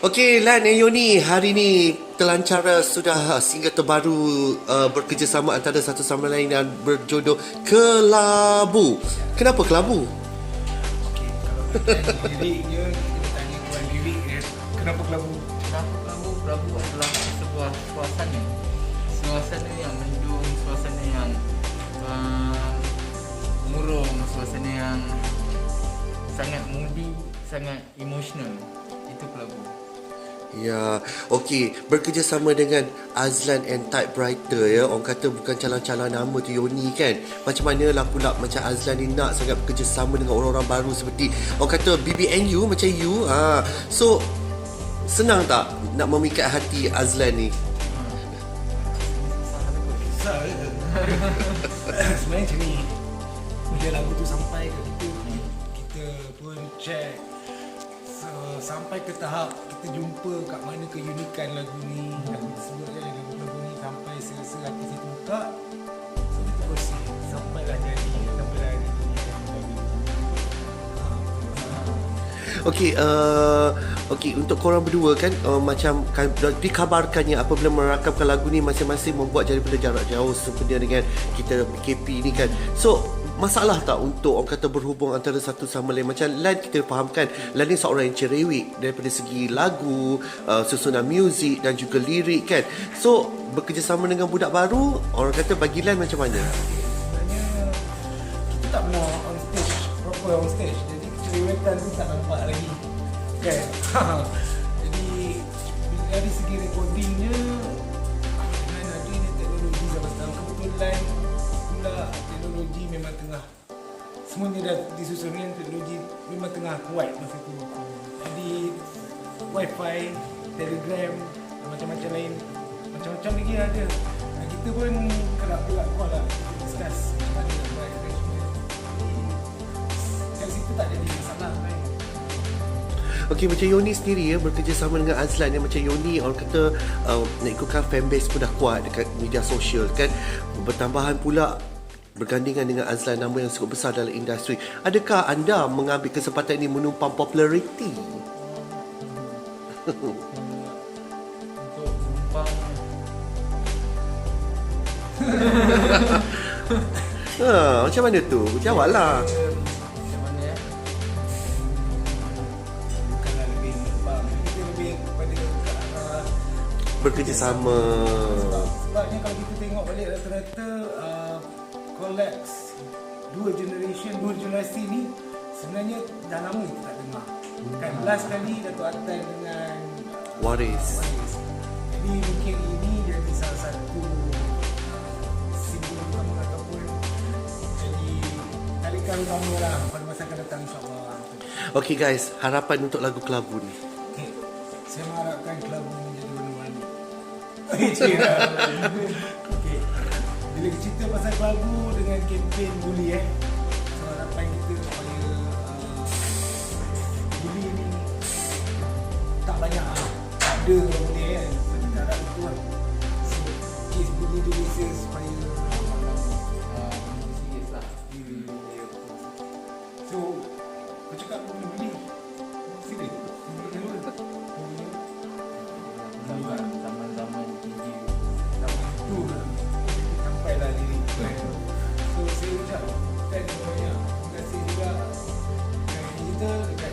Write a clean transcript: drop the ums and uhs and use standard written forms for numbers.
Okey, Lan dan Yonny, hari ni telancara sudah single terbaru bekerjasama antara satu sama lain dan berjodoh Kelabu. Kenapa Kelabu? Okey, kalau tanya liriknya, kita tanya buat lirik dia. Kenapa Kelabu? Kenapa Kelabu? Kelabu adalah sebuah suasana. Suasana yang mendung, suasana yang murung, suasana yang sangat moody, sangat emotional. Itu Kelabu. Ya, okey, bekerjasama dengan Azlan and Typewriter ya. Orang kata bukan calon-calon nama tu Yonny kan. Macam mana lah pula macam Azlan ni nak sangat bekerjasama dengan orang-orang baru seperti orang kata BBNU macam you. So senang tak nak memikat hati Azlan ni? Susah ke? Sebenarnya macam ni, bila lagu tu sampai ke kita pun check. Sampai ke tahap kita jumpa kat mana keunikan lagu ni, lagu tersebut kan, lagu ni sampai selesa hati saya buka. So kita proses sampailah jadi sampailah hari ni. Okey, untuk korang berdua kan macam dikabarkannya apabila merakamkan lagu ni masing-masing membuat daripada jarak jauh sebenarnya dengan kita PKP ni kan. So masalah tak untuk orang kata berhubung antara satu sama lain? Macam Lan, kita fahamkan Lan ni seorang yang cerewet daripada segi lagu, susunan muzik dan juga lirik kan. So bekerjasama dengan budak baru, orang kata bagi Lan macam mana? Sebenarnya kita tak pernah on stage, proper on stage. Jadi kecerewetan tu tak nampak lagi kan. Jadi dari segi recordingnya dengan adanya teknologi zaman sekarang, kebetulan pula teknologi memang tengah, semuanya dah disusun dengan teknologi memang tengah kuat masa tu. Jadi wifi, telegram, macam-macam lain, macam-macam lagi ada. Dan kita pun kerap pula call lah, kita discuss macam mana nak buat arrangement. Kat situ tak ada masalah kan. Okey, macam Yonny sendiri ya, bekerjasama dengan Azlan yang macam Yonny orang kata nak ikutkan fanbase pun dah kuat dekat media sosial kan. Bertambahan pula bergandingan dengan Azlan, nama yang cukup besar dalam industri. Adakah anda mengambil kesempatan ini menumpang populariti? Untuk numpang Macam mana tu? Jawablah. macam mana ya? Bukanlah lebih numpang, kita lebih kepada ke arah Bekerjasama. sebabnya kalau kita tengok balik rata-rata collapse dua generasi ni sebenarnya dah lama kita tak dengar. Kan last kali Dato' Atan dengan Waris. Jadi mungkin ini jadi salah satu simbol utama ataupun jadi tarikan utama lah pada masa akan datang, insyaAllah. Okey guys, harapan untuk lagu Kelabu ni. Okay. Saya mengharapkan Kelabu menjadi warna-warni. Okay. Bila kita cerita pasal Kelabu dengan kempen Boii so harapan kita supaya Boii ni tak banyak tak ada orang Boii kan. So kita harap itu lah. So kes Boii Indonesia supaya Serius lah. so kau cakap Boii serius? Zaman-zaman tinggi. Tu lah sampailah lirik tu kan. So saya ucap kan banyak terima kasih juga dekat kita, dekat